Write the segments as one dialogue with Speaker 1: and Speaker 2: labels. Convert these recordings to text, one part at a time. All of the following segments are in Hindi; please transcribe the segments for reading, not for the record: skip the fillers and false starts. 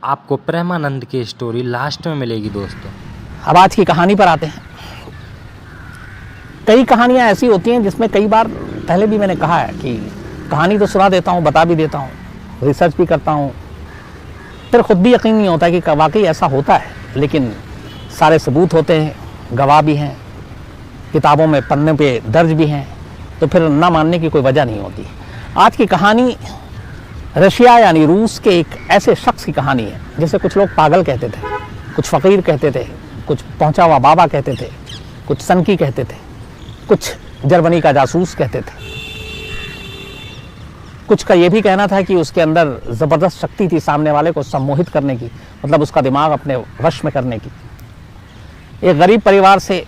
Speaker 1: आपको प्रेमानंद की स्टोरी लास्ट में मिलेगी दोस्तों।
Speaker 2: अब आज की कहानी पर आते हैं। कई कहानियाँ ऐसी होती हैं जिसमें कई बार पहले भी मैंने कहा है कि कहानी तो सुना देता हूँ, बता भी देता हूँ, रिसर्च भी करता हूँ, फिर खुद भी यकीन नहीं होता कि वाकई ऐसा होता है, लेकिन सारे सबूत होते हैं, गवाह भी हैं, किताबों में पन्ने पे दर्ज भी हैं, तो फिर ना मानने की कोई वजह नहीं होती। आज की कहानी रशिया यानी रूस के एक ऐसे शख्स की कहानी है जिसे कुछ लोग पागल कहते थे, कुछ फ़कीर कहते थे, कुछ पहुंचा हुआ बाबा कहते थे, कुछ सनकी कहते थे, कुछ जर्मनी का जासूस कहते थे, कुछ का ये भी कहना था कि उसके अंदर ज़बरदस्त शक्ति थी सामने वाले को सम्मोहित करने की, मतलब उसका दिमाग अपने वश में करने की। एक गरीब परिवार से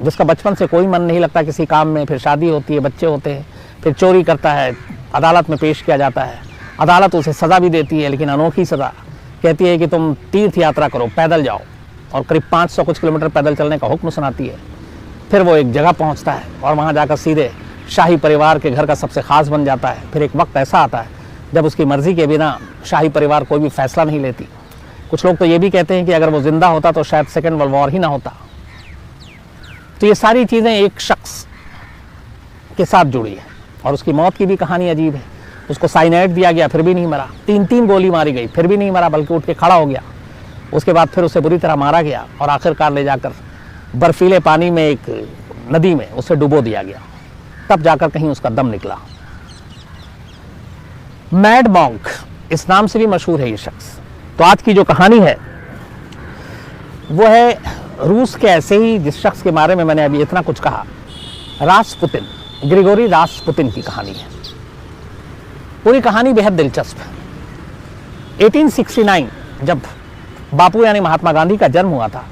Speaker 2: जिसका बचपन से कोई मन नहीं लगता किसी काम में, फिर शादी होती है, बच्चे होते हैं, फिर चोरी करता है, अदालत में पेश किया जाता है, अदालत उसे सज़ा भी देती है, लेकिन अनोखी सज़ा, कहती है कि तुम तीर्थ यात्रा करो, पैदल जाओ, और करीब 500 कुछ किलोमीटर पैदल चलने का हुक्म सुनाती है। फिर वो एक जगह पहुंचता है और वहां जाकर सीधे शाही परिवार के घर का सबसे ख़ास बन जाता है। फिर एक वक्त ऐसा आता है जब उसकी मर्ज़ी के बिना शाही परिवार कोई भी फैसला नहीं लेती। कुछ लोग तो ये भी कहते हैं कि अगर वो ज़िंदा होता तो शायद सेकेंड वर्ल्ड वॉर ही ना होता। तो ये सारी चीज़ें एक शख्स के साथ जुड़ी है और उसकी मौत की भी कहानी अजीब है। उसको साइनाइड दिया गया, फिर भी नहीं मरा, 3 गोली मारी गई, फिर भी नहीं मरा, बल्कि उठ के खड़ा हो गया। उसके बाद फिर उसे बुरी तरह मारा गया और आखिरकार ले जाकर बर्फीले पानी में एक नदी में उसे डुबो दिया गया, तब जाकर कहीं उसका दम निकला। मैड मॉन्क इस नाम से भी मशहूर है ये शख्स। तो आज की जो कहानी है वो है रूस के ऐसे ही जिस शख्स के बारे में मैंने अभी इतना कुछ कहा, रास्पुतिन, ग्रिगोरी रास्पुतिन की कहानी है। पूरी कहानी बेहद दिलचस्प है। 1869 जब बापू यानी महात्मा गांधी का जन्म हुआ था,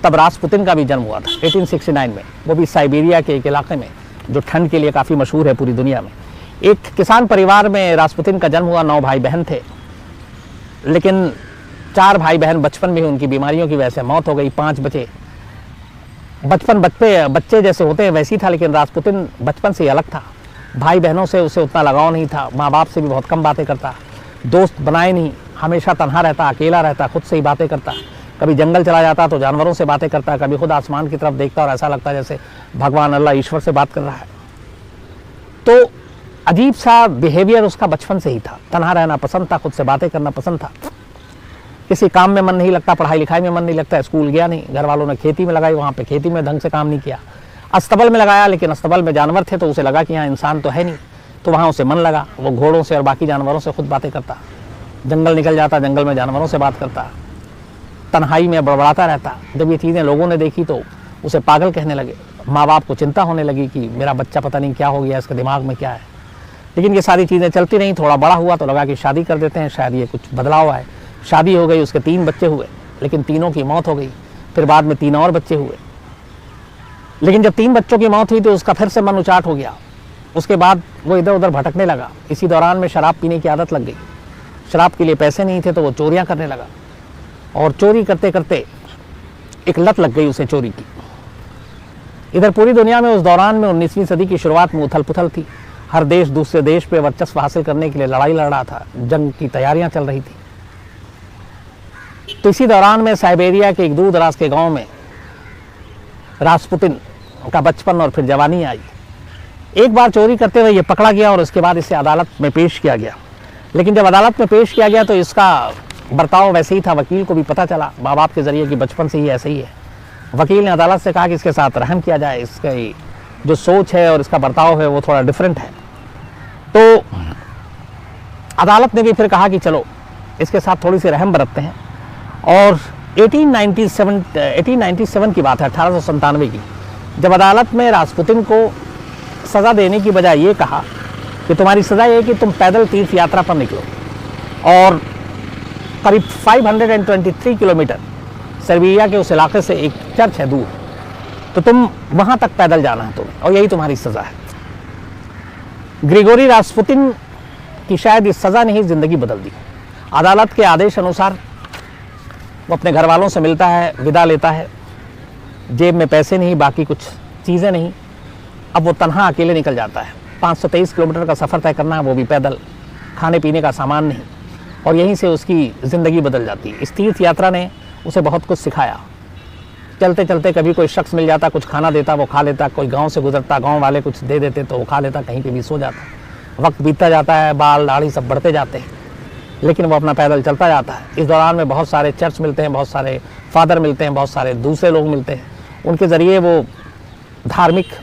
Speaker 2: तब रास्पुतिन का भी जन्म हुआ था 1869 में, वो भी साइबेरिया के एक इलाके में जो ठंड के लिए काफ़ी मशहूर है पूरी दुनिया में। एक किसान परिवार में रास्पुतिन का जन्म हुआ। 9 भाई बहन थे, लेकिन 4 भाई बहन बचपन में ही उनकी बीमारियों की वजह से मौत हो गई। 5 बचे। बचपन बच्चे जैसे होते हैं वैसी था, लेकिन रास्पुतिन बचपन से ही अलग था। भाई बहनों से उसे उतना लगाव नहीं था, माँ बाप से भी बहुत कम बातें करता, दोस्त बनाए नहीं, हमेशा तन्हा रहता, अकेला रहता, खुद से ही बातें करता। कभी जंगल चला जाता तो जानवरों से बातें करता, कभी खुद आसमान की तरफ देखता और ऐसा लगता जैसे भगवान अल्लाह ईश्वर से बात कर रहा है। तो अजीब सा बिहेवियर उसका बचपन से ही था। तन्हा रहना पसंद था, खुद से बातें करना पसंद था, किसी काम में मन नहीं लगता, पढ़ाई लिखाई में मन नहीं लगता, स्कूल गया नहीं, घर वालों ने खेती में लगाई, वहाँ पे खेती में ढंग से काम नहीं किया। अस्तबल में लगाया, लेकिन अस्तबल में जानवर थे तो उसे लगा कि यहाँ इंसान तो है नहीं, तो वहाँ उसे मन लगा। वो घोड़ों से और बाकी जानवरों से खुद बातें करता, जंगल निकल जाता, जंगल में जानवरों से बात करता, तन्हाई में बड़बड़ाता रहता। जब ये चीज़ें लोगों ने देखी तो उसे पागल कहने लगे। माँ बाप को चिंता होने लगी कि मेरा बच्चा पता नहीं क्या हो गया, इसके दिमाग में क्या है। लेकिन ये सारी चीज़ें चलती रहीं। थोड़ा बड़ा हुआ तो लगा कि शादी कर देते हैं, शायद ये कुछ बदलाव आए। शादी हो गई, उसके 3 बच्चे हुए, लेकिन तीनों की मौत हो गई। फिर बाद में 3 और बच्चे हुए, लेकिन जब 3 बच्चों की मौत हुई तो उसका फिर से मन उचाट हो गया। उसके बाद वो इधर उधर भटकने लगा। इसी दौरान में शराब पीने की आदत लग गई। शराब के लिए पैसे नहीं थे तो वो चोरियां करने लगा, और चोरी करते करते एक लत लग गई उसे चोरी की। इधर पूरी दुनिया में उस दौरान में 19वीं सदी की शुरुआत में उथल पुथल थी। हर देश दूसरे देश पे वर्चस्व हासिल करने के लिए लड़ाई लड़ रहा था, जंग की तैयारियां चल रही थी। तो इसी दौरान में साइबेरिया के एक दूर दराज के गांव में रास्पुतिन का बचपन और फिर जवानी आई। एक बार चोरी करते हुए ये पकड़ा गया और उसके बाद इसे अदालत में पेश किया गया। लेकिन जब अदालत में पेश किया गया तो इसका बर्ताव वैसे ही था। वकील को भी पता चला माँ बाप के ज़रिए कि बचपन से ही ऐसे ही है। वकील ने अदालत से कहा कि इसके साथ रहम किया जाए, इसकी जो सोच है और इसका बर्ताव है वो थोड़ा डिफरेंट है। तो अदालत ने भी फिर कहा कि चलो इसके साथ थोड़ी सी रहम बरतते हैं। और 1897 की बात है, 1897 की, जब अदालत में रास्पुतिन को सज़ा देने की बजाय ये कहा कि तुम्हारी सज़ा ये है कि तुम पैदल तीर्थ यात्रा पर निकलो, और करीब 523 किलोमीटर सर्बिया के उस इलाके से एक चर्च है दूर, तो तुम वहाँ तक पैदल जाना है तुम्हें, और यही तुम्हारी सज़ा है। ग्रिगोरी रास्पुतिन की शायद इस सज़ा ने ही ज़िंदगी बदल दी। अदालत के आदेश अनुसार वो अपने घर वालों से मिलता है, विदा लेता है, जेब में पैसे नहीं, बाकी कुछ चीज़ें नहीं। अब वो तन्हा अकेले निकल जाता है। 523 किलोमीटर का सफ़र तय करना है, वो भी पैदल, खाने पीने का सामान नहीं। और यहीं से उसकी ज़िंदगी बदल जाती। इस तीर्थ यात्रा ने उसे बहुत कुछ सिखाया। चलते चलते कभी कोई शख्स मिल जाता, कुछ खाना देता, वो खा लेता। कोई गांव से गुजरता, गांव वाले कुछ दे देते तो वो खा लेता, कहीं पे भी सो जाता। वक्त बीतता जाता है, बाल दाढ़ी सब बढ़ते जाते हैं, लेकिन वो अपना पैदल चलता जाता है। इस दौरान में बहुत सारे चर्च मिलते हैं, बहुत सारे फादर मिलते हैं, बहुत सारे दूसरे लोग मिलते हैं। उनके ज़रिए वो धार्मिक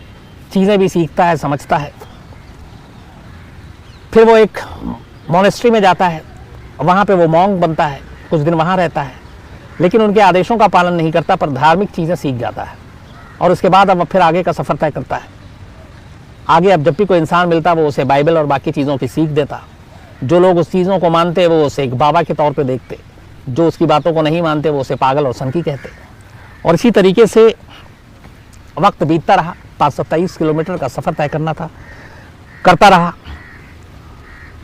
Speaker 2: चीज़ें भी सीखता है, समझता है। फिर वो एक मोनेस्ट्री में जाता है, वहाँ पे वो मॉन्क बनता है, कुछ दिन वहाँ रहता है, लेकिन उनके आदेशों का पालन नहीं करता, पर धार्मिक चीज़ें सीख जाता है। और उसके बाद अब फिर आगे का सफ़र तय करता है। आगे अब जब भी कोई इंसान मिलता वो उसे बाइबल और बाकी चीज़ों की सीख देता। जो लोग उस चीज़ों को मानते वो उसे एक बाबा के तौर पे देखते, जो उसकी बातों को नहीं मानते वो उसे पागल और सनकी कहते। और इसी तरीके से वक्त बीतता रहा। 523 किलोमीटर का सफ़र तय करना था, करता रहा,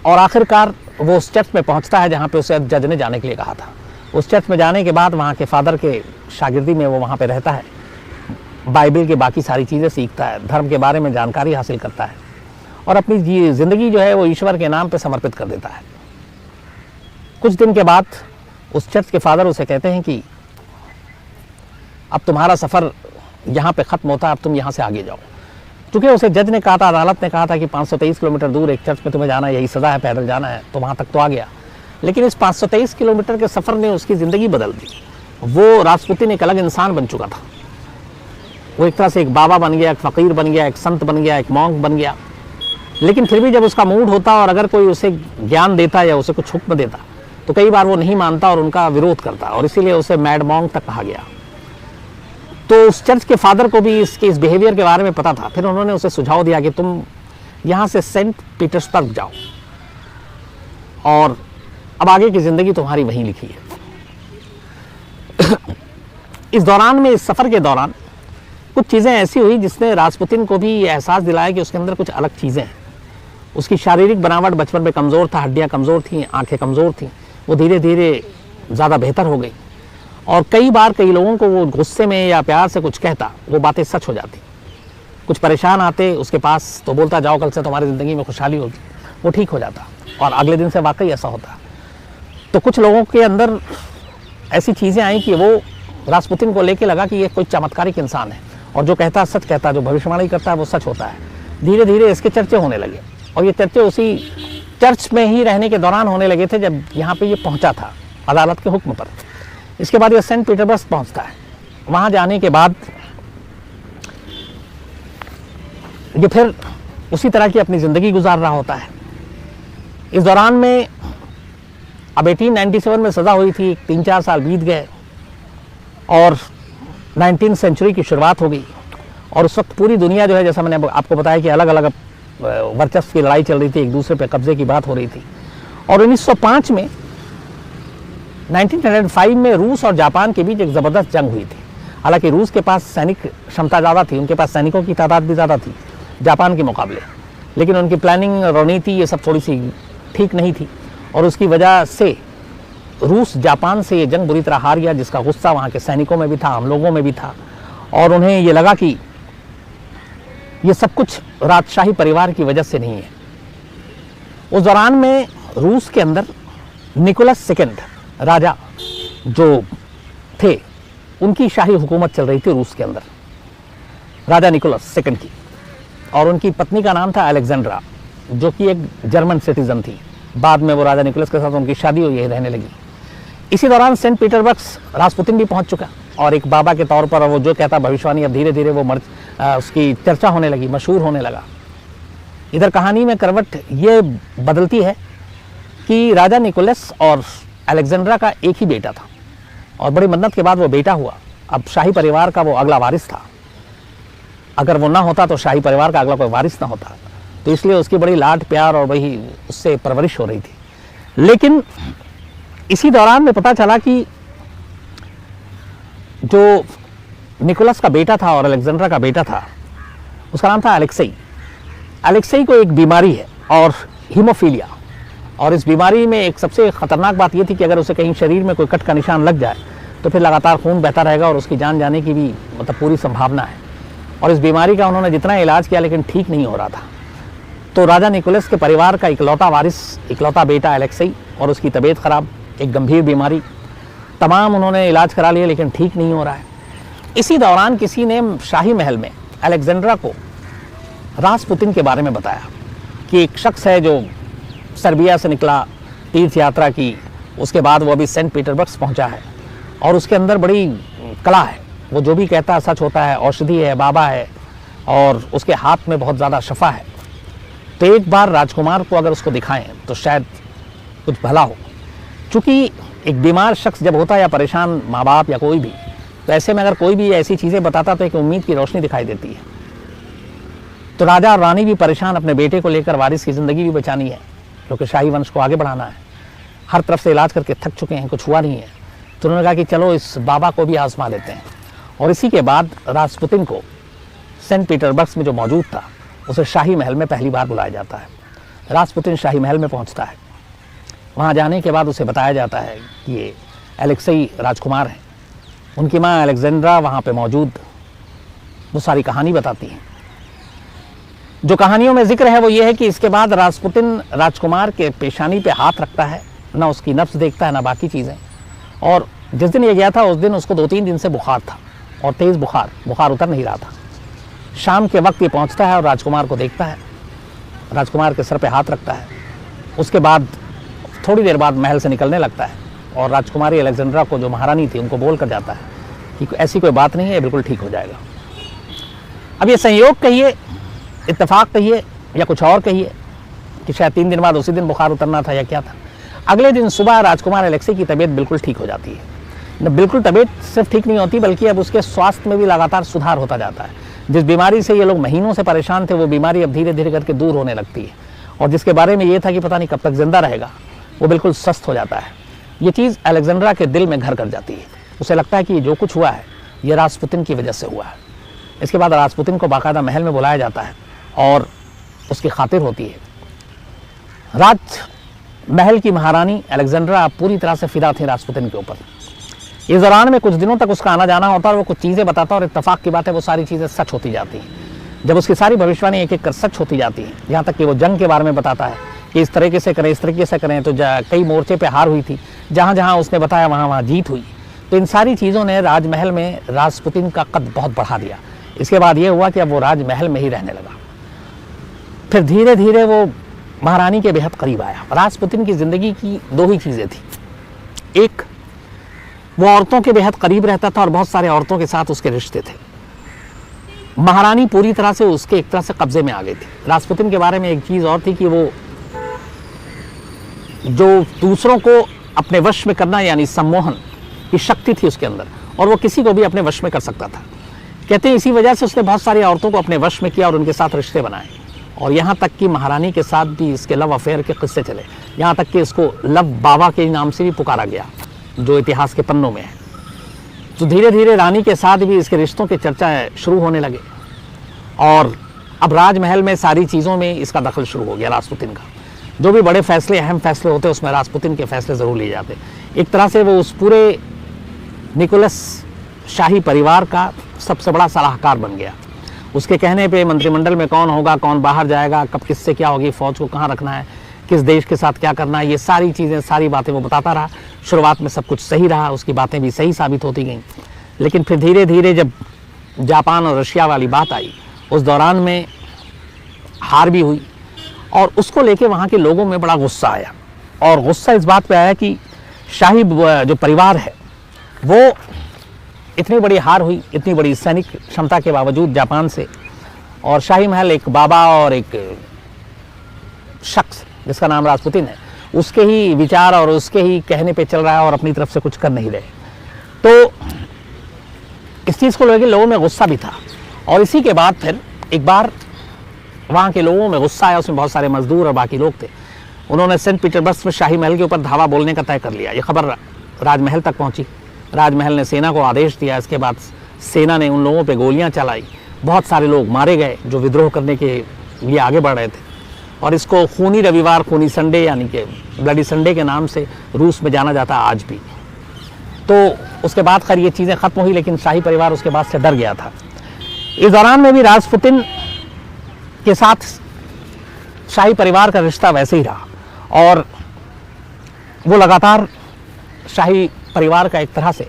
Speaker 2: और आखिरकार वो उस चर्च में पहुंचता है जहां पे उसे जज ने जाने के लिए कहा था। उस चर्च में जाने के बाद वहां के फादर के शागिर्दी में वो वहां पे रहता है, बाइबल की बाकी सारी चीज़ें सीखता है, धर्म के बारे में जानकारी हासिल करता है, और अपनी ज़िंदगी जो है वो ईश्वर के नाम पे समर्पित कर देता है। कुछ दिन के बाद उस चर्च के फादर उसे कहते हैं कि अब तुम्हारा सफ़र यहाँ पे ख़त्म होता है, अब तुम यहाँ से आगे जाओ। चूँकि उसे जज ने कहा था, अदालत ने कहा था कि 523 किलोमीटर दूर एक चर्च में तुम्हें जाना है, यही सज़ा है, पैदल जाना है, तो वहाँ तक तो आ गया। लेकिन इस 523 किलोमीटर के सफ़र ने उसकी ज़िंदगी बदल दी। वो रासपुतीन एक अलग इंसान बन चुका था। वो एक तरह से एक बाबा बन गया, एक फ़कीर बन गया, एक संत बन गया, एक मॉन्क बन गया। लेकिन फिर भी जब उसका मूड होता और अगर कोई उसे ज्ञान देता या उसे कुछ हुक्म देता तो कई बार वो नहीं मानता और उनका विरोध करता, और इसीलिए उसे मैड मॉन्क तक कहा गया। तो उस चर्च के फादर को भी इसके इस बिहेवियर के बारे में पता था। फिर उन्होंने उसे सुझाव दिया कि तुम यहाँ से सेंट पीटर्सबर्ग जाओ और अब आगे की ज़िंदगी तुम्हारी वहीं लिखी है। इस दौरान में, इस सफ़र के दौरान कुछ चीज़ें ऐसी हुई जिसने रासपुतीन को भी एहसास दिलाया कि उसके अंदर कुछ अलग चीज़ें हैं। उसकी शारीरिक बनावट बचपन में कमज़ोर था, हड्डियाँ कमज़ोर थीं, आँखें कमज़ोर थीं, वो धीरे धीरे ज़्यादा बेहतर हो गई। और कई बार कई लोगों को वो गुस्से में या प्यार से कुछ कहता, वो बातें सच हो जाती। कुछ परेशान आते उसके पास तो बोलता जाओ कल से तुम्हारी ज़िंदगी में खुशहाली होगी, वो ठीक हो जाता, और अगले दिन से वाकई ऐसा होता। तो कुछ लोगों के अंदर ऐसी चीज़ें आई कि वो रासपुतीन को लेके लगा कि ये कोई चमत्कारिक इंसान है, और जो कहता सच कहता, जो भविष्यवाणी करता है वो सच होता है। धीरे धीरे इसके चर्चे होने लगे, और ये चर्चे उसी चर्च में ही रहने के दौरान होने लगे थे जब यहाँ पे ये पहुँचा था अदालत के हुक्म पर। इसके बाद ये सेंट पीटर्सबर्ग पहुँचता है। वहाँ जाने के बाद ये फिर उसी तरह की अपनी ज़िंदगी गुजार रहा होता है। इस दौरान में अब 1897 में सज़ा हुई थी, 3-4 साल बीत गए और 19वीं सेंचुरी की शुरुआत हो गई। और उस वक्त पूरी दुनिया जो है, जैसा मैंने आपको बताया कि अलग अलग वर्चस्व की लड़ाई चल रही थी, एक दूसरे पे कब्जे की बात हो रही थी। और 1905 में 1905 में रूस और जापान के बीच एक ज़बरदस्त जंग हुई थी। हालांकि रूस के पास सैनिक क्षमता ज़्यादा थी, उनके पास सैनिकों की तादाद भी ज़्यादा थी जापान के मुकाबले, लेकिन उनकी प्लानिंग, रणनीति ये सब थोड़ी सी ठीक नहीं थी, और उसकी वजह से रूस जापान से ये जंग बुरी तरह हार गया, जिसका गुस्सा वहाँ के सैनिकों में भी था, हम लोगों में भी था। और उन्हें ये लगा कि ये सब कुछ राजशाही परिवार की वजह से नहीं है। उस दौरान में रूस के अंदर निकोलस सेकंड राजा जो थे, उनकी शाही हुकूमत चल रही थी रूस के अंदर, राजा निकोलस सेकंड की। और उनकी पत्नी का नाम था अलेक्जेंड्रा, जो कि एक जर्मन सिटीजन थी। बाद में वो राजा निकोलस के साथ उनकी शादी हुई, रहने लगी। इसी दौरान सेंट पीटर्सबर्ग रासपुतीन भी पहुंच चुका, और एक बाबा के तौर पर वो जो कहता भविष्यवाणी, अब धीरे धीरे वो उसकी चर्चा होने लगी, मशहूर होने लगा। इधर कहानी में करवट ये बदलती है कि राजा निकोलस और अलेक्जेंड्रा का एक ही बेटा था, और बड़ी मन्नत के बाद वो बेटा हुआ। अब शाही परिवार का वो अगला वारिस था। अगर वो ना होता तो शाही परिवार का अगला कोई वारिस ना होता, तो इसलिए उसकी बड़ी लाड प्यार और वही उससे परवरिश हो रही थी। लेकिन इसी दौरान में पता चला कि जो निकोलस का बेटा था और अलेक्जेंड्रा का बेटा था, उसका नाम था अलेक्सेई। अलेक्सेई को एक बीमारी है, और हीमोफीलिया। और इस बीमारी में एक सबसे ख़तरनाक बात यह थी कि अगर उसे कहीं शरीर में कोई कट का निशान लग जाए तो फिर लगातार खून बहता रहेगा, और उसकी जान जाने की भी पूरी संभावना है। और इस बीमारी का उन्होंने जितना इलाज किया लेकिन ठीक नहीं हो रहा था। तो राजा निकोलस के परिवार का इकलौता वारिस, इकलौता बेटा अलेक्सी, और उसकी तबीयत ख़राब, एक गंभीर बीमारी। तमाम उन्होंने इलाज करा लिया लेकिन ठीक नहीं हो रहा है। इसी दौरान किसी ने शाही महल में अलेक्जेंड्रा को रासपुतिन के बारे में बताया कि एक शख्स है जो सर्बिया से निकला, तीर्थ यात्रा की, उसके बाद वो अभी सेंट पीटर्सबर्ग पहुंचा है और उसके अंदर बड़ी कला है, वो जो भी कहता है सच होता है, औषधि है, बाबा है और उसके हाथ में बहुत ज़्यादा शफा है। तो एक बार राजकुमार को अगर उसको दिखाएं तो शायद कुछ भला हो। चूँकि एक बीमार शख्स जब होता है या परेशान माँ बाप या कोई भी, तो ऐसे में अगर कोई भी ऐसी चीज़ें बताता तो एक उम्मीद की रोशनी दिखाई देती है। तो राजा और रानी भी परेशान, अपने बेटे को लेकर, वारिस की ज़िंदगी भी बचानी है क्योंकि शाही वंश को आगे बढ़ाना है। हर तरफ से इलाज करके थक चुके हैं, कुछ हुआ नहीं है। तो उन्होंने कहा कि चलो इस बाबा को भी आजमा लेते हैं। और इसी के बाद रासपुतिन को सेंट पीटर्सबर्ग में जो मौजूद था उसे शाही महल में पहली बार बुलाया जाता है। रासपुतिन शाही महल में पहुंचता है। वहां जाने के बाद उसे बताया जाता है कि ये अलेक्सी राजकुमार हैं, उनकी माँ अलेक्जेंड्रा वहाँ पे मौजूद। वो सारी कहानी बताती हैं। जो कहानियों में जिक्र है वो ये है कि इसके बाद रासपुतिन राजकुमार के पेशानी पे हाथ रखता है, ना उसकी नब्ज देखता है ना बाकी चीज़ें। और जिस दिन ये गया था उस दिन उसको 2-3 दिन से बुखार था और तेज़ बुखार उतर नहीं रहा था। शाम के वक्त ये पहुंचता है और राजकुमार को देखता है, राजकुमार के सर पे हाथ रखता है। उसके बाद थोड़ी देर बाद महल से निकलने लगता है और राजकुमारी अलेक्जेंड्रा को, जो महारानी थी, उनको बोल कर जाता है कि ऐसी कोई बात नहीं है, बिल्कुल ठीक हो जाएगा। अब ये संयोग कहिए, इत्तेफाक कहिए या कुछ और कहिए कि शायद 3 दिन बाद उसी दिन बुखार उतरना था या क्या था। अगले दिन सुबह राजकुमार अलेक्सी की तबीयत बिल्कुल ठीक हो जाती है। बिल्कुल तबीयत सिर्फ ठीक नहीं होती बल्कि अब उसके स्वास्थ्य में भी लगातार सुधार होता जाता है। जिस बीमारी से ये लोग महीनों से परेशान थे वो बीमारी अब धीरे धीरे करके दूर होने लगती है। और जिसके बारे में ये था कि पता नहीं कब तक जिंदा रहेगा, वो बिल्कुल स्वस्थ हो जाता है। ये चीज़ अलेक्जेंड्रा के दिल में घर कर जाती है। उसे लगता है कि जो कुछ हुआ है ये रासपुतिन की वजह से हुआ है। इसके बाद रासपुतिन को बाकायदा महल में बुलाया जाता है और उसकी खातिर होती है। राज महल की महारानी अलेक्जेंड्रा पूरी तरह से फिदा थी रासपुतिन के ऊपर। इस दौरान में कुछ दिनों तक उसका आना जाना होता है और वो कुछ चीज़ें बताता और इत्तेफाक की बात है वो सारी चीज़ें सच होती जाती हैं। जब उसकी सारी भविष्यवाणी एक एक कर सच होती जाती है, यहाँ तक कि वो जंग के बारे में बताता है कि इस तरीके से करें, इस तरीके से करें, तो कई मोर्चे पे हार हुई थी, जहाँ जहाँ उसने बताया वहाँ वहाँ जीत हुई। तो इन सारी चीज़ों ने राजमहल में रासपुतिन का कद बहुत बढ़ा दिया। इसके बाद ये हुआ कि अब वो राजमहल में ही रहने लगा। फिर धीरे धीरे वो महारानी के बेहद करीब आया। रासपुतिन की ज़िंदगी की 2 ही चीज़ें थी। एक, वो औरतों के बेहद करीब रहता था और बहुत सारे औरतों के साथ उसके रिश्ते थे। महारानी पूरी तरह से उसके एक तरह से कब्जे में आ गई थी। रासपुतिन के बारे में एक चीज़ और थी कि वो जो दूसरों को अपने वश में करना यानी सम्मोहन की शक्ति थी उसके अंदर, और वो किसी को भी अपने वश में कर सकता था। कहते हैं इसी वजह से उसने बहुत सारी औरतों को अपने वश में किया और उनके साथ रिश्ते बनाए। और यहाँ तक कि महारानी के साथ भी इसके लव अफेयर के किस्से चले, यहाँ तक कि इसको लव बाबा के नाम से भी पुकारा गया जो इतिहास के पन्नों में है। तो धीरे धीरे रानी के साथ भी इसके रिश्तों के चर्चा शुरू होने लगे और अब राजमहल में सारी चीज़ों में इसका दखल शुरू हो गया रासपुतिन का। जो भी बड़े फैसले, अहम फैसले होते उसमें रासपुतिन के फैसले ज़रूर लिए जाते। एक तरह से वो उस पूरे निकोलस शाही परिवार का सबसे बड़ा सलाहकार बन गया। उसके कहने पे मंत्रिमंडल में कौन होगा, कौन बाहर जाएगा, कब किससे क्या होगी, फौज को कहाँ रखना है, किस देश के साथ क्या करना है, ये सारी चीज़ें, सारी बातें वो बताता रहा। शुरुआत में सब कुछ सही रहा, उसकी बातें भी सही साबित होती गईं। लेकिन फिर धीरे धीरे जब जापान और रशिया वाली बात आई, उस दौरान में हार भी हुई और उसको लेके वहाँ के लोगों में बड़ा गुस्सा आया। और गुस्सा इस बात पे आया कि शाही जो परिवार है वो इतनी बड़ी हार हुई, इतनी बड़ी सैनिक क्षमता के बावजूद जापान से, और शाही महल एक बाबा और एक शख्स जिसका नाम रासपुतिन है उसके ही विचार और उसके ही कहने पे चल रहा है और अपनी तरफ से कुछ कर नहीं रहे। तो इस चीज़ को लेकर लोगों में गुस्सा भी था। और इसी के बाद फिर एक बार वहाँ के लोगों में गुस्सा आया, उसमें बहुत सारे मजदूर और बाकी लोग थे। उन्होंने सेंट पीटर्सबर्ग में शाही महल के ऊपर धावा बोलने का तय कर लिया। ये खबर राजमहल तक पहुँची। राजमहल ने सेना को आदेश दिया। इसके बाद सेना ने उन लोगों पे गोलियां चलाई। बहुत सारे लोग मारे गए जो विद्रोह करने के लिए आगे बढ़ रहे थे। और इसको खूनी रविवार, खूनी संडे यानी कि ब्लडी संडे के नाम से रूस में जाना जाता है आज भी। तो उसके बाद खैर ये चीज़ें ख़त्म हुई, लेकिन शाही परिवार उसके बाद से डर गया था। इस दौरान में भी रासपुतिन के साथ शाही परिवार का रिश्ता वैसे ही रहा और वो लगातार शाही परिवार का एक तरह से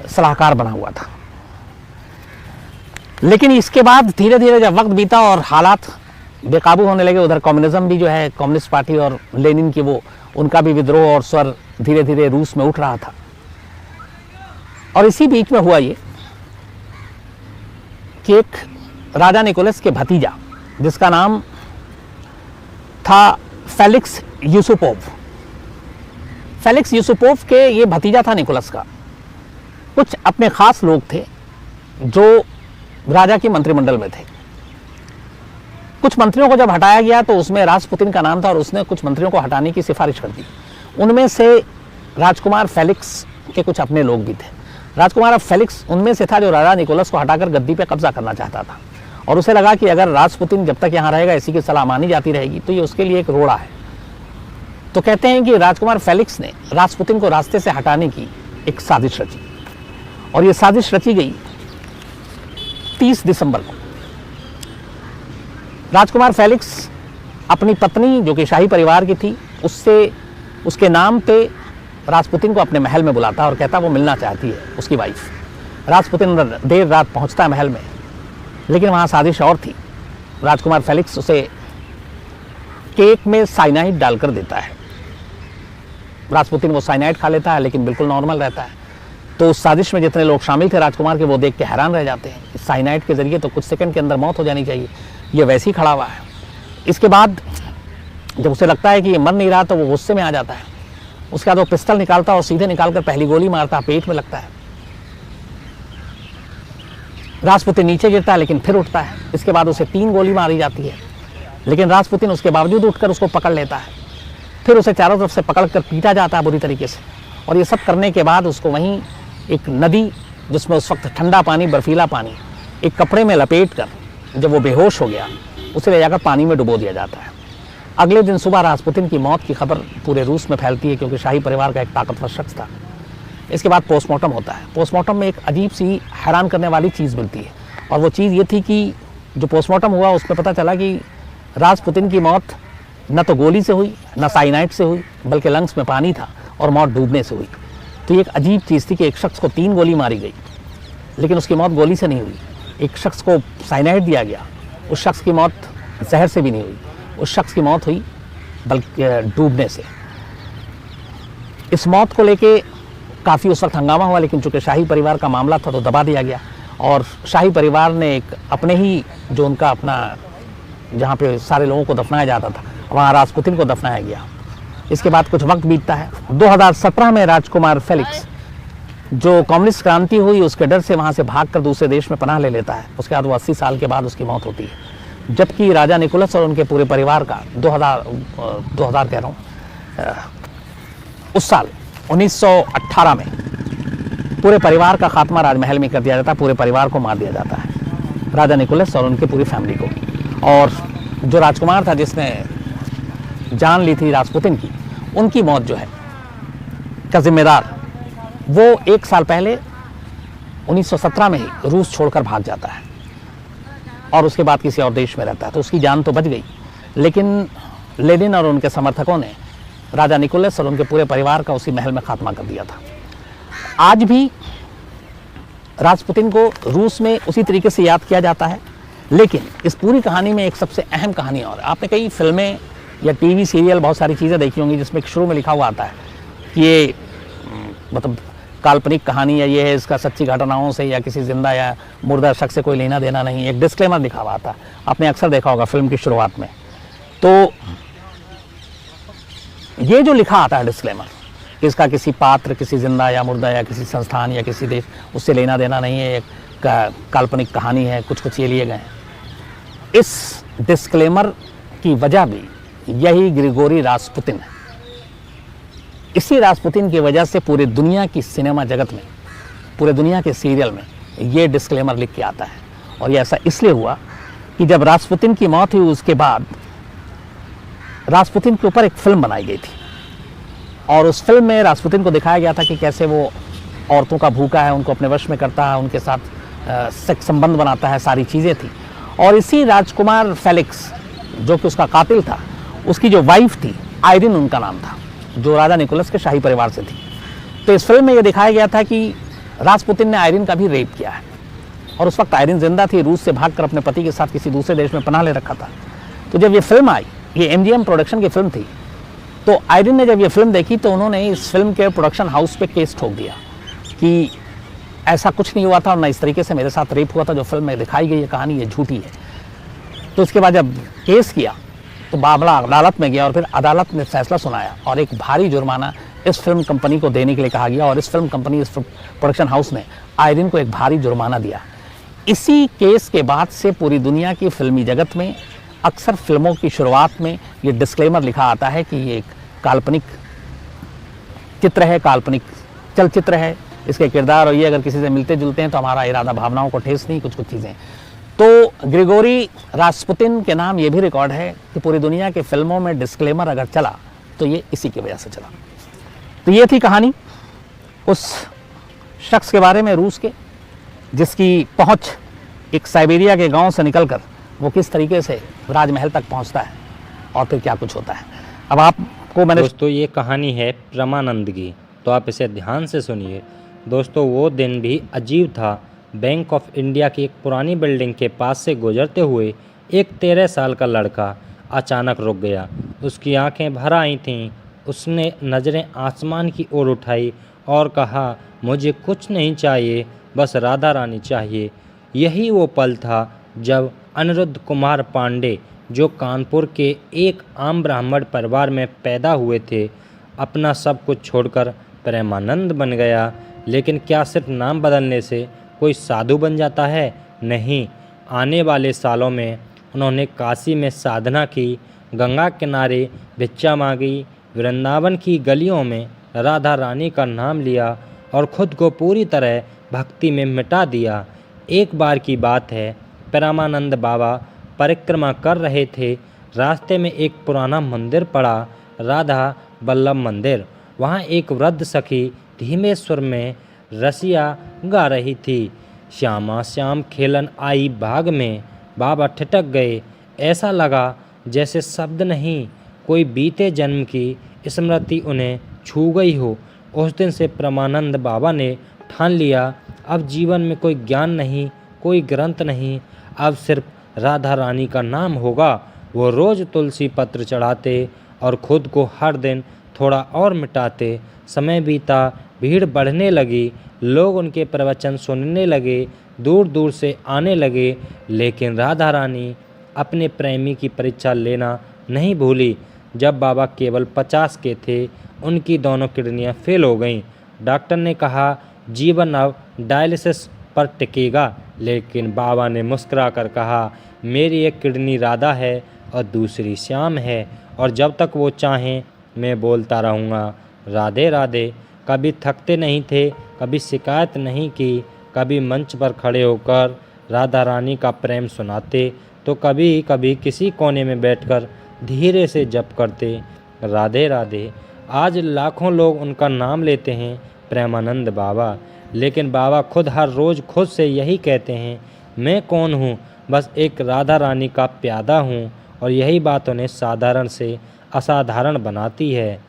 Speaker 2: सलाहकार बना हुआ था। लेकिन इसके बाद धीरे धीरे जब वक्त बीता और हालात बेकाबू होने लगे, उधर कम्युनिज्म भी जो है, कम्युनिस्ट पार्टी और लेनिन की वो उनका भी विद्रोह और स्वर धीरे धीरे रूस में उठ रहा था। और इसी बीच में हुआ ये कि एक राजा निकोलस के भतीजा जिसका नाम था फेलिक्स यूसुपोव, फेलिक्स यूसुपोव के ये भतीजा था निकोलस का। कुछ अपने खास लोग थे जो राजा के मंत्रिमंडल में थे। कुछ मंत्रियों को जब हटाया गया तो उसमें राजपुतिन का नाम था और उसने कुछ मंत्रियों को हटाने की सिफारिश कर दी। उनमें से राजकुमार फेलिक्स के कुछ अपने लोग भी थे। राजकुमार फेलिक्स उनमें से था जो राजा निकोलस को हटाकर गद्दी पे कब्जा करना चाहता था और उसे लगा कि अगर राजपुतिन जब तक यहाँ रहेगा, इसी की सलाह मानी जाती रहेगी, तो ये उसके लिए एक रोड़ा है। तो कहते हैं कि राजकुमार फेलिक्स ने राजपुतिन को रास्ते से हटाने की एक साजिश रची और ये साजिश रची गई 30 दिसंबर को। राजकुमार फेलिक्स अपनी पत्नी जो कि शाही परिवार की थी, उससे उसके नाम पे राजपुतिन को अपने महल में बुलाता और कहता वो मिलना चाहती है, उसकी वाइफ। राजपुतिन देर रात पहुंचता है महल में, लेकिन वहाँ साजिश और थी। राजकुमार फेलिक्स उसे केक में साइनाइड डालकर देता है। राजपुतिन वो साइनाइड खा लेता है, लेकिन बिल्कुल नॉर्मल रहता है। तो उस साजिश में जितने लोग शामिल थे राजकुमार के, वो देख के हैरान रह जाते हैं। इस साइनाइड के जरिए तो कुछ सेकंड के अंदर मौत हो जानी चाहिए, ये वैसे ही खड़ा हुआ है। इसके बाद जब उसे लगता है कि ये मर नहीं रहा तो वो गुस्से में आ जाता है। उसके बाद वो पिस्टल निकालता और सीधे निकालकर पहली गोली मारता, पेट में लगता है। राजपुतिन नीचे गिरता है लेकिन फिर उठता है। इसके बाद उसे 3 गोली मारी जाती है, लेकिन राजपुतिन उसके बावजूद उठकर उसको पकड़ लेता है। फिर उसे चारों तरफ से पकड़कर पीटा जाता है बुरी तरीके से। और ये सब करने के बाद उसको वहीं एक नदी, जिसमें उस वक्त ठंडा पानी, बर्फीला पानी, एक कपड़े में लपेट कर जब वो बेहोश हो गया, उसे ले जाकर पानी में डुबो दिया जाता है। अगले दिन सुबह राजपुतिन की मौत की खबर पूरे रूस में फैलती है, क्योंकि शाही परिवार का एक ताकतवर शख्स था। इसके बाद पोस्टमार्टम होता है। पोस्टमार्टम में एक अजीब सी हैरान करने वाली चीज़ मिलती है, और वो चीज़ ये थी कि जो पोस्टमार्टम हुआ उसमें पता चला कि राजपुतिन की मौत न तो गोली से हुई, न साइनाइड से हुई, बल्कि लंग्स में पानी था और मौत डूबने से हुई। तो ये एक अजीब चीज़ थी कि एक शख्स को 3 गोली मारी गई, लेकिन उसकी मौत गोली से नहीं हुई। एक शख्स को साइनाइड दिया गया, उस शख्स की मौत जहर से भी नहीं हुई, उस शख्स की मौत हुई बल्कि डूबने से। इस मौत को लेके काफ़ी उस वक्त हंगामा हुआ, लेकिन चूँकि शाही परिवार का मामला था तो दबा दिया गया और शाही परिवार ने एक अपने ही जो उनका अपना जहाँ पे सारे लोगों को दफनाया जाता था, वहाँ राजपुतिन को दफनाया गया। इसके बाद कुछ वक्त बीतता है। 2017 में राजकुमार फेलिक्स, जो कम्युनिस्ट क्रांति हुई उसके डर से वहाँ से भागकर दूसरे देश में पनाह ले लेता है। उसके बाद वो 80 साल के बाद उसकी मौत होती है, जबकि राजा निकोलस और उनके पूरे परिवार का 2000 कह रहा हूँ, उस साल 1918 में पूरे परिवार का खात्मा राजमहल में कर दिया जाता है। पूरे परिवार को मार दिया जाता है, राजा निकोलस और उनकी पूरी फैमिली को। और जो राजकुमार था जिसने जान ली थी राजपुतिन की, उनकी मौत जो है का जिम्मेदार वो 1 साल पहले 1917 में ही रूस छोड़कर भाग जाता है और उसके बाद किसी और देश में रहता है। तो उसकी जान तो बच गई, लेकिन लेनिन और उनके समर्थकों ने राजा निकोलस और उनके पूरे परिवार का उसी महल में खात्मा कर दिया था। आज भी राजपुतिन को रूस में उसी तरीके से याद किया जाता है, लेकिन इस पूरी कहानी में एक सबसे अहम कहानी और आपने कई फिल्में या टीवी सीरियल बहुत सारी चीज़ें देखी होंगी जिसमें शुरू में लिखा हुआ आता है कि ये मतलब काल्पनिक कहानी या ये है, इसका सच्ची घटनाओं से या किसी जिंदा या मुर्दा शख्स से कोई लेना देना नहीं। एक डिस्क्लेमर लिखा हुआ आता है, आपने अक्सर देखा होगा फिल्म की शुरुआत में। तो ये जो लिखा आता है डिस्क्लेमर, इसका किसी पात्र, किसी जिंदा या मुर्दा या किसी संस्थान या किसी देश उससे लेना देना नहीं है, एक काल्पनिक कहानी है, कुछ ये लिए गए हैं। इस डिस्क्लेमर की वजह भी यही ग्रिगोरी रासपुतिन है। इसी रासपुतिन की वजह से पूरी दुनिया की सिनेमा जगत में, पूरे दुनिया के सीरियल में ये डिस्क्लेमर लिख के आता है। और ये ऐसा इसलिए हुआ कि जब रासपुतिन की मौत हुई उसके बाद रासपुतिन के ऊपर एक फिल्म बनाई गई थी और उस फिल्म में रासपुतिन को दिखाया गया था कि कैसे वो औरतों का भूखा है, उनको अपने वश में करता है, उनके साथ सेक्स संबंध बनाता है, सारी चीज़ें थी। और इसी राजकुमार फेलिक्स जो कि उसका कातिल था, उसकी जो वाइफ थी आयरिन उनका नाम था, जो राजा निकोलस के शाही परिवार से थी। तो इस फिल्म में ये दिखाया गया था कि रासपुतिन ने आयरिन का भी रेप किया है, और उस वक्त आयरिन जिंदा थी, रूस से भागकर अपने पति के साथ किसी दूसरे देश में पनाह ले रखा था। तो जब ये फिल्म आई, ये MGM प्रोडक्शन की फिल्म थी, तो आयरिन ने जब ये फिल्म देखी तो उन्होंने इस फिल्म के प्रोडक्शन हाउस पे केस ठोक दिया कि ऐसा कुछ नहीं हुआ था और ना इस तरीके से मेरे साथ रेप हुआ था, जो फिल्म में दिखाई गई है कहानी ये झूठी है। तो इसके बाद जब केस किया तो मामला अदालत में गया और फिर अदालत ने फैसला सुनाया और एक भारी जुर्माना इस फिल्म कंपनी को देने के लिए कहा गया, और इस फिल्म कंपनी, इस प्रोडक्शन हाउस ने आयरिन को एक भारी जुर्माना दिया। इसी केस के बाद से पूरी दुनिया की फिल्मी जगत में अक्सर फिल्मों की शुरुआत में ये डिस्क्लेमर लिखा आता है कि ये एक काल्पनिक चित्र है, काल्पनिक चलचित्र है, इसके किरदार और ये अगर किसी से मिलते जुलते हैं तो हमारा इरादा भावनाओं को ठेस नहीं, कुछ चीज़ें। तो ग्रिगोरी रासपुतिन के नाम ये भी रिकॉर्ड है कि पूरी दुनिया के फिल्मों में डिस्क्लेमर अगर चला तो ये इसी की वजह से चला। तो ये थी कहानी उस शख्स के बारे में, रूस के, जिसकी पहुंच एक साइबेरिया के गांव से निकलकर वो किस तरीके से राजमहल तक पहुंचता है और फिर क्या कुछ होता है। अब आपको मैंने
Speaker 1: दोस्तों ये कहानी है परमानंद की, तो आप इसे ध्यान से सुनिए। दोस्तों वो दिन भी अजीब था। बैंक ऑफ इंडिया की एक पुरानी बिल्डिंग के पास से गुजरते हुए एक 13 साल का लड़का अचानक रुक गया। उसकी आंखें भर आई थीं। उसने नज़रें आसमान की ओर उठाई और कहा, मुझे कुछ नहीं चाहिए, बस राधा रानी चाहिए। यही वो पल था जब अनिरुद्ध कुमार पांडे, जो कानपुर के एक आम ब्राह्मण परिवार में पैदा हुए थे, अपना सब कुछ छोड़कर प्रेमानंद बन गया। लेकिन क्या सिर्फ नाम बदलने से कोई साधु बन जाता है? नहीं। आने वाले सालों में उन्होंने काशी में साधना की, गंगा किनारे भिक्षा मांगी, वृंदावन की गलियों में राधा रानी का नाम लिया और खुद को पूरी तरह भक्ति में मिटा दिया। एक बार की बात है, परमानंद बाबा परिक्रमा कर रहे थे। रास्ते में एक पुराना मंदिर पड़ा, राधा वल्लभ मंदिर। वहाँ एक वृद्ध सखी धीमे सुर में रसिया गा रही थी, श्यामा श्याम खेलन आई बाग में। बाबा ठिठक गए। ऐसा लगा जैसे शब्द नहीं, कोई बीते जन्म की स्मृति उन्हें छू गई हो। उस दिन से परमानंद बाबा ने ठान लिया, अब जीवन में कोई ज्ञान नहीं, कोई ग्रंथ नहीं, अब सिर्फ राधा रानी का नाम होगा। वो रोज़ तुलसी पत्र चढ़ाते और खुद को हर दिन थोड़ा और मिटाते। समय बीता, भीड़ बढ़ने लगी, लोग उनके प्रवचन सुनने लगे, दूर दूर से आने लगे। लेकिन राधा रानी अपने प्रेमी की परीक्षा लेना नहीं भूली। जब बाबा केवल 50 के थे, उनकी दोनों किडनियां फेल हो गईं। डॉक्टर ने कहा जीवन अब डायलिसिस पर टिकेगा, लेकिन बाबा ने मुस्कुरा कर कहा, मेरी एक किडनी राधा है और दूसरी श्याम है, और जब तक वो चाहें मैं बोलता रहूँगा राधे राधे। कभी थकते नहीं थे, कभी शिकायत नहीं की, कभी मंच पर खड़े होकर राधा रानी का प्रेम सुनाते, तो कभी कभी किसी कोने में बैठकर धीरे से जप करते राधे राधे। आज लाखों लोग उनका नाम लेते हैं, प्रेमानंद बाबा, लेकिन बाबा खुद हर रोज़ खुद से यही कहते हैं, मैं कौन हूँ, बस एक राधा रानी का प्यादा हूँ। और यही बात उन्हें साधारण से असाधारण बनाती है।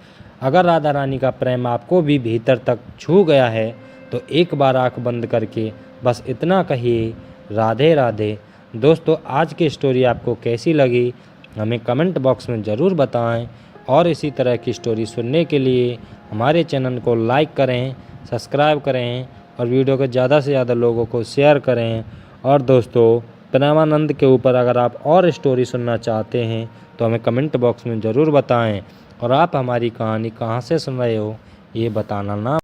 Speaker 1: अगर राधा रानी का प्रेम आपको भी भीतर तक छू गया है तो एक बार आंख बंद करके बस इतना कहिए राधे राधे। दोस्तों आज की स्टोरी आपको कैसी लगी हमें कमेंट बॉक्स में ज़रूर बताएं, और इसी तरह की स्टोरी सुनने के लिए हमारे चैनल को लाइक करें, सब्सक्राइब करें और वीडियो को ज़्यादा से ज़्यादा लोगों को शेयर करें। और दोस्तों प्रेमानंद के ऊपर अगर आप और स्टोरी सुनना चाहते हैं तो हमें कमेंट बॉक्स में ज़रूर बताएं, और आप हमारी कहानी कहाँ से सुन रहे हो ये बताना ना